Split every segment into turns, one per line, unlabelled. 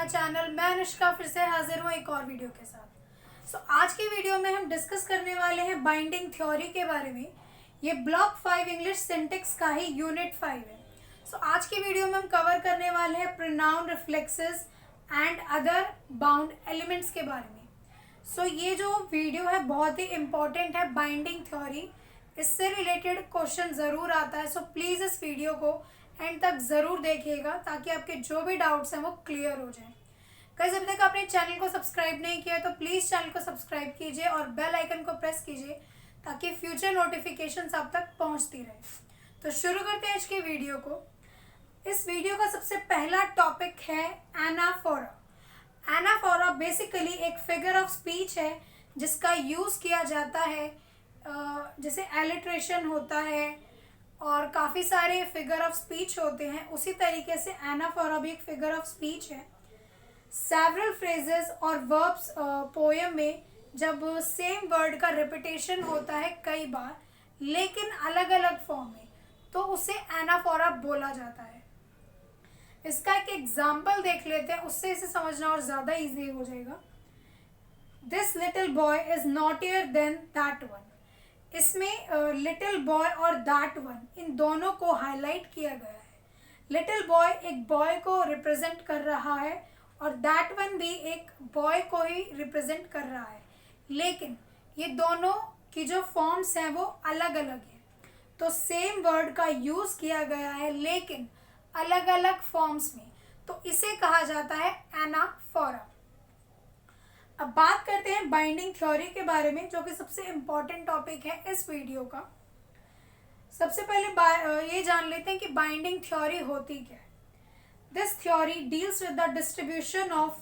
My channel. मैं अनुष्का फिर से हाजिर हूँ एक और वीडियो के साथ। आज की वीडियो में हम डिस्कस करने वाले हैं बाइंडिंग थ्योरी के बारे में। ये ब्लॉक 5 इंग्लिश सिंटेक्स का ही यूनिट 5 है। आज की वीडियो में हम कवर करने वाले हैं pronoun, reflexes and other bound elements के बारे में। ये जो वीडियो है बहुत ही इम्पॉर्टेंट है, बाइंडिंग थ्योरी, इससे रिलेटेड क्वेश्चन ज़रूर आता है। प्लीज़ इस वीडियो को एंड तक ज़रूर देखिएगा ताकि आपके जो भी डाउट्स हैं वो क्लियर हो जाएं। गाइस, अभी तक आपने चैनल को सब्सक्राइब नहीं किया तो प्लीज़ चैनल को सब्सक्राइब कीजिए और बेल आइकन को प्रेस कीजिए ताकि फ्यूचर नोटिफिकेशंस आप तक पहुंचती रहे। तो शुरू करते हैं आज की वीडियो को। इस वीडियो का सबसे पहला टॉपिक है एनाफोरा। एनाफोरा बेसिकली एक फिगर ऑफ स्पीच है जिसका यूज़ किया जाता है, जैसे एलिट्रेशन होता है और काफ़ी सारे फिगर ऑफ स्पीच होते हैं, उसी तरीके से एनाफोरा भी एक फिगर ऑफ स्पीच है। सेवरल फ्रेजेस और वर्ब्स पोएम में जब सेम वर्ड का रिपीटेशन होता है कई बार लेकिन अलग अलग फॉर्म में, तो उसे एनाफोरा बोला जाता है। इसका एक एग्जाम्पल देख लेते हैं, उससे इसे समझना और ज़्यादा ईजी हो जाएगा। This little boy is naughtier than that one. इसमें लिटिल बॉय और दैट वन, इन दोनों को हाईलाइट किया गया है। लिटिल बॉय एक बॉय को रिप्रेजेंट कर रहा है और दैट वन भी एक बॉय को ही रिप्रेजेंट कर रहा है, लेकिन ये दोनों की जो फॉर्म्स हैं वो अलग अलग हैं। तो सेम वर्ड का यूज़ किया गया है लेकिन अलग अलग फॉर्म्स में, तो इसे कहा जाता है एनाफोरा। अब बात करते हैं बाइंडिंग थ्योरी के बारे में, जो कि सबसे इम्पॉर्टेंट टॉपिक है इस वीडियो का। सबसे पहले ये जान लेते हैं कि बाइंडिंग थ्योरी होती क्या है। This theory deals with the distribution of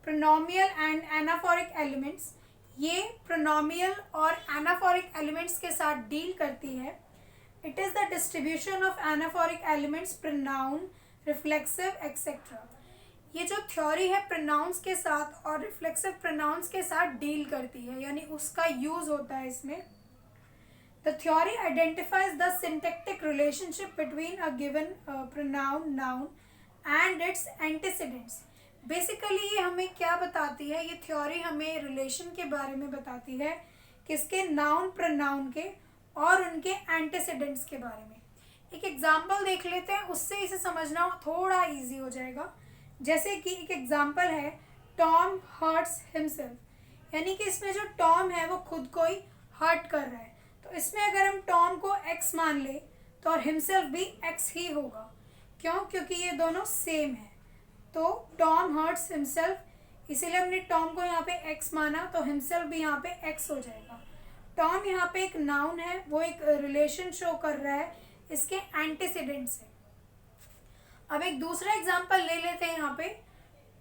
pronominal and anaphoric elements. ये प्रोनोमियल और एनाफोरिक एलिमेंट्स के साथ डील करती है। It is the distribution of anaphoric elements, pronoun, reflexive etcetera. ये जो थ्योरी है प्रोनाउंस के साथ और रिफ्लेक्सिव प्रोनाउंस के साथ डील करती है, यानी उसका यूज़ होता है इसमें। The theory identifies the syntactic relationship between a given pronoun, noun and it's antecedents. Basically ये हमें क्या बताती है, ये थ्योरी हमें रिलेशन के बारे में बताती है, किसके, नाउन, प्रोनाउन के और उनके एंटीसीडेंट्स के बारे में। एक एग्जाम्पल देख लेते हैं, उससे इसे समझना थोड़ा ईजी हो जाएगा। जैसे कि एक एग्जाम्पल है, टॉम हर्ट्स हिमसेल्फ, यानी कि इसमें जो टॉम है वो खुद को ही हर्ट कर रहा है। तो इसमें अगर हम टॉम को एक्स मान ले तो और हिमसेल्फ भी एक्स ही होगा। क्यों? क्योंकि ये दोनों सेम है। तो टॉम हर्ट्स हिमसेल्फ, इसीलिए हमने टॉम को यहाँ पे एक्स माना, तो हिमसेल्फ भी यहाँ पे एक्स हो जाएगा। टॉम यहाँ पे एक नाउन है, वो एक रिलेशन शो कर रहा है इसके एंटीसीडेंट से। अब एक दूसरा एग्जाम्पल ले लेते हैं, यहाँ पे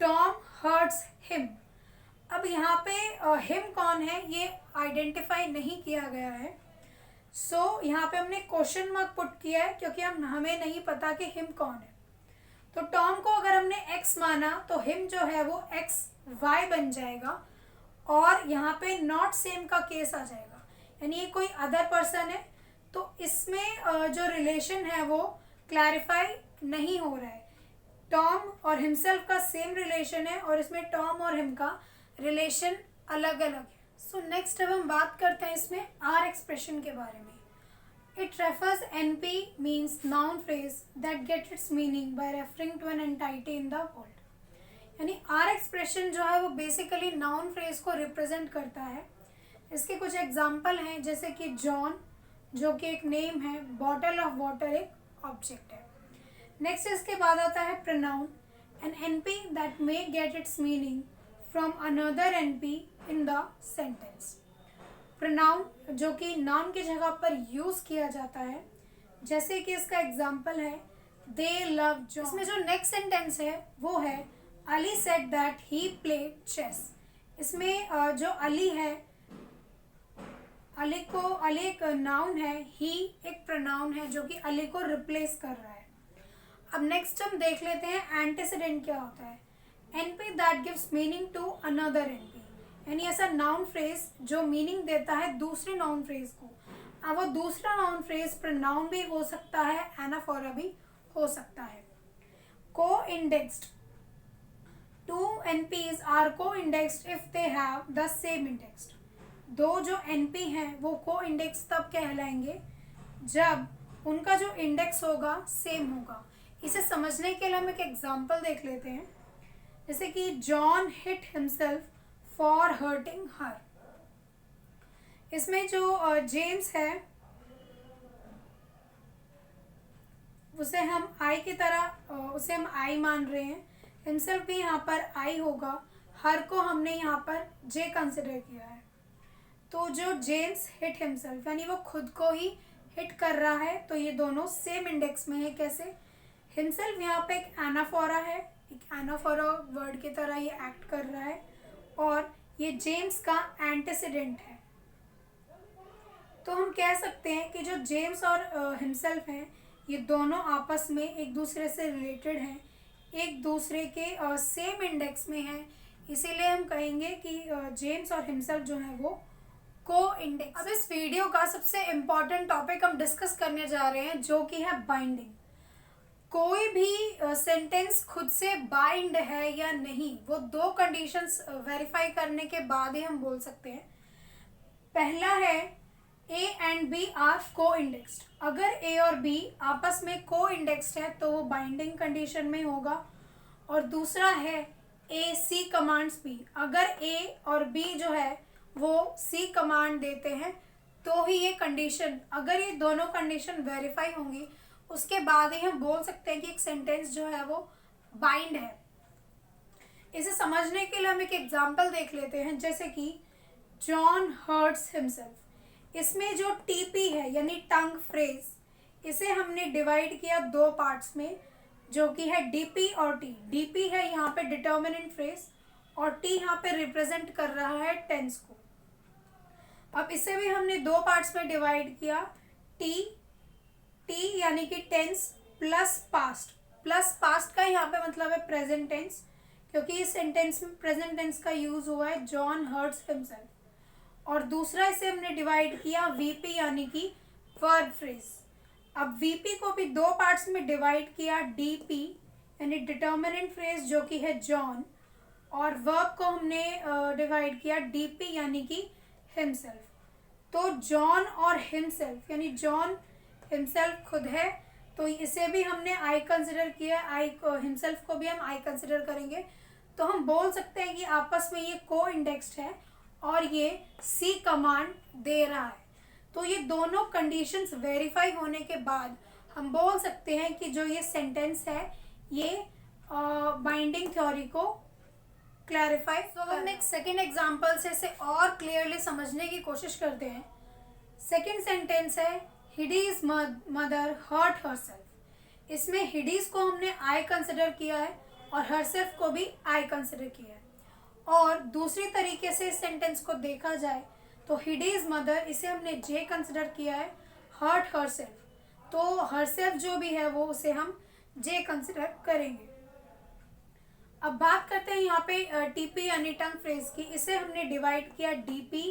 टॉम हर्ट्स हिम। अब यहाँ पे हिम कौन है ये आइडेंटिफाई नहीं किया गया है। यहाँ पे हमने क्वेश्चन मार्क पुट किया है क्योंकि हमें नहीं पता कि हिम कौन है। तो टॉम को अगर हमने एक्स माना तो हिम जो है वो एक्स वाई बन जाएगा और यहाँ पे नॉट सेम का केस आ जाएगा, यानी ये कोई अदर पर्सन है। तो इसमें जो रिलेशन है वो क्लैरिफाई नहीं हो रहा है। टॉम और हिमसेल्फ का सेम रिलेशन है और इसमें टॉम और हिम का रिलेशन अलग अलग है। नेक्स्ट अब हम बात करते हैं इसमें आर एक्सप्रेशन के बारे में। It refers NP means noun phrase that get its meaning by referring to an entity in the world. यानी आर एक्सप्रेशन जो है वो बेसिकली नाउन फ्रेज को रिप्रेजेंट करता है। इसके कुछ एग्जाम्पल हैं, जैसे कि जॉन जो कि एक नेम है, बॉटल ऑफ वाटर एक ऑब्जेक्ट है। नेक्स्ट इसके बाद आता है pronoun, an NP that may get its meaning from another NP in the sentence. Pronoun जो कि नाउन की जगह पर यूज़ किया जाता है, जैसे कि इसका एग्जाम्पल है दे लव जॉन। इसमें जो नेक्स्ट सेंटेंस है वो है Ali said that he played chess. इसमें जो अली है, अली एक नाउन है, ही एक प्रोनाउन है जो कि अली को रिप्लेस कर रहा है। अब नेक्स्ट हम देख लेते हैं एंटीसीडेंट क्या होता है। NP that gives meaning to another NP, यानी ऐसा नाउन फ्रेज जो मीनिंग देता है दूसरे नाउन फ्रेज को। अब वो दूसरा नाउन फ्रेज प्रोनाउन भी हो सकता है, एनाफोरा भी हो सकता है। को इंडेक्स्ड, टू NPs आर को indexed if they have the same index. दो जो NP हैं वो को इंडेक्स तब कहलाएंगे जब उनका जो इंडेक्स होगा सेम होगा। इसे समझने के लिए हम एक एग्जांपल देख लेते हैं, जैसे कि John hit himself for hurting her. इसमें जो जेम्स है उसे हम आई की तरह उसे हम आई मान रहे हैं, हिमसेल्फ भी यहाँ पर आई होगा, हर को हमने यहाँ पर जे कंसिडर किया है। तो जो जेम्स हिट हिमसेल्फ यानी वो खुद को ही हिट कर रहा है, तो ये दोनों सेम इंडेक्स में है। कैसे? हिमसेल्फ यहाँ पे एक एनाफोरा है, एक एनाफोरा वर्ड की तरह ये एक्ट कर रहा है, और ये जेम्स का एंटीसीडेंट है। तो हम कह सकते हैं कि जो जेम्स और हिमसेल्फ हैं ये दोनों आपस में एक दूसरे से रिलेटेड हैं, एक दूसरे के सेम इंडेक्स में हैं, इसीलिए हम कहेंगे कि जेम्स और हिमसेल्फ जो है वो को इंडेक्स। अब इस वीडियो का सबसे इम्पॉर्टेंट टॉपिक हम डिस्कस करने जा रहे हैं, जो कि है बाइंडिंग। कोई भी सेंटेंस खुद से बाइंड है या नहीं, वो दो कंडीशंस वेरीफाई करने के बाद ही हम बोल सकते हैं। पहला है A एंड B आर को इंडेक्स्ड। अगर A और B आपस में को इंडेक्स्ड है तो वो बाइंडिंग कंडीशन में होगा। और दूसरा है A C कमांड्स B। अगर A और B जो है वो C कमांड देते हैं तो ही ये कंडीशन, अगर ये दोनों कंडीशन वेरीफाई होंगी उसके बाद ही हम बोल सकते हैं कि एक सेंटेंस जो है वो बाइंड है। इसे समझने के लिए हम एक एग्जांपल देख लेते हैं, जैसे कि जॉन हर्ट्स हिमसेल्फ। इसमें जो TP है यानी टंग फ्रेज, इसे हमने डिवाइड किया दो पार्ट्स में, जो कि है DP और T। DP है यहाँ पे डिटर्मिनेंट फ्रेज और T यहाँ पे रिप्रेजेंट कर रहा है टेंस को। अब इसे भी हमने दो पार्ट्स में डिवाइड किया, T यानी कि tens plus past. Plus past का यहाँ पे मतलब है प्रेजेंट टेंस, क्योंकि इस सेंटेंस में प्रेजेंट टेंस का यूज हुआ है, जॉन हर्ट्स हिमसेल्फ। और दूसरा इसे हमने डिवाइड किया VP यानी कि वर्ब फ्रेज। अब VP को भी दो पार्ट्स में डिवाइड किया, DP यानी डिटर्मिनेंट फ्रेज जो कि है जॉन, और वर्ब को हमने डिवाइड किया DP यानी कि हिमसेल्फ। तो जॉन और हिमसेल्फ यानी जॉन हिमसेल्फ खुद है, तो इसे भी हमने आई कंसिडर किया, हिमसेल्फ को भी हम आई कंसिडर करेंगे। तो हम बोल सकते हैं कि आपस में ये को इंडेक्स्ड है और ये C कमांड दे रहा है। तो ये दोनों कंडीशंस वेरीफाई होने के बाद हम बोल सकते हैं कि जो ये सेंटेंस है ये बाइंडिंग थ्योरी को क्लैरिफाई। तो हम एक सेकेंड एग्जांपल से इसे और क्लियरली समझने की कोशिश करते हैं। सेकेंड सेंटेंस है हिडीज मदर हर्ट हरसेल्फ। इसमें हिडीज को हमने आई कंसिडर किया है और हरसेल्फ को भी आई कंसिडर किया है। और दूसरी तरीके से इस सेंटेंस को देखा जाए तो हिडीज मदर, इसे हमने जे कंसिडर किया है, हर्ट हरसेल्फ, तो हरसेल्फ जो भी है वो उसे हम जे कंसिडर करेंगे। अब बात करते हैं यहाँ पे TP यानी टंग फ्रेज की। इसे हमने डिवाइड किया DP,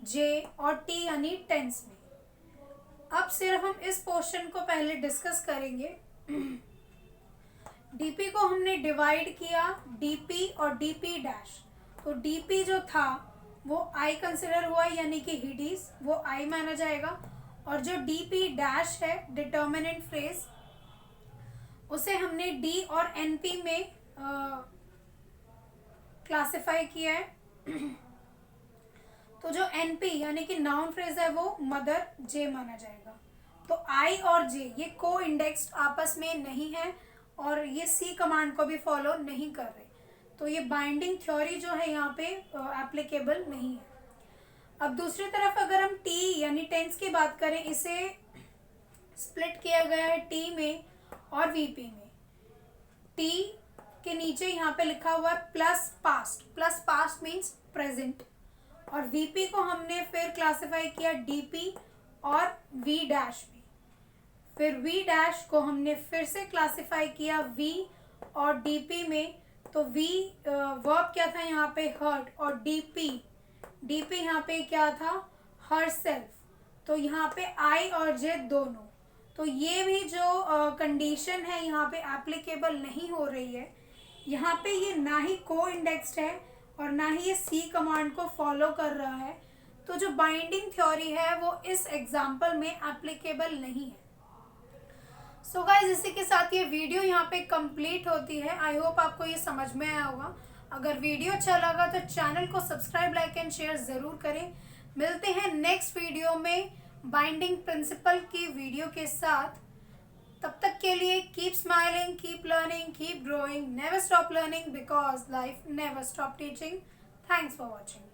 J और T यानी टेंस में। अब सिर्फ हम इस पोर्शन को पहले डिस्कस करेंगे। DP को हमने डिवाइड किया DP और DP डैश। तो DP जो था वो आई कंसिडर हुआ यानी कि हिडीज, वो आई माना जाएगा। और जो DP डैश है डिटर्मिनेंट फ्रेज, उसे हमने D और NP में क्लासिफाई किया है। तो जो NP यानी कि नाउन फ्रेज है वो मदर J माना जाएगा। तो I और J ये को इंडेक्स्ड आपस में नहीं है और ये C कमांड को भी फॉलो नहीं कर रहे, तो ये बाइंडिंग थ्योरी जो है यहाँ पे एप्लीकेबल नहीं है। अब दूसरी तरफ अगर हम T यानी टेंस की बात करें, इसे स्प्लिट किया गया है T में और VP में। T के नीचे यहाँ पे लिखा हुआ है plus past. Plus past means present. और VP को हमने फिर क्लासिफाई किया DP और V डैश में। फिर V डैश को हमने फिर से क्लासिफाई किया V और DP में। तो V वर्ब क्या था यहाँ पे हर्ट, और DP यहाँ पे क्या था हरसेल्फ। तो यहाँ पे I और J दोनों, तो ये भी जो कंडीशन है यहाँ पे एप्लीकेबल नहीं हो रही है, यहाँ पे ये ना ही को इंडेक्स्ड है और ना ही ये सी कमांड को फॉलो कर रहा है, तो जो बाइंडिंग थ्योरी है वो इस एग्जाम्पल में एप्लीकेबल नहीं है। सो गाइस, इसी के साथ ये वीडियो यहाँ पे कंप्लीट होती है। आई होप आपको ये समझ में आया होगा। अगर वीडियो अच्छा लगा तो चैनल को सब्सक्राइब, लाइक एंड शेयर ज़रूर करें। मिलते हैं नेक्स्ट वीडियो में बाइंडिंग प्रिंसिपल की वीडियो के साथ। तब तक के लिए keep smiling, keep learning, keep growing, never stop learning because life never stop teaching. Thanks for watching.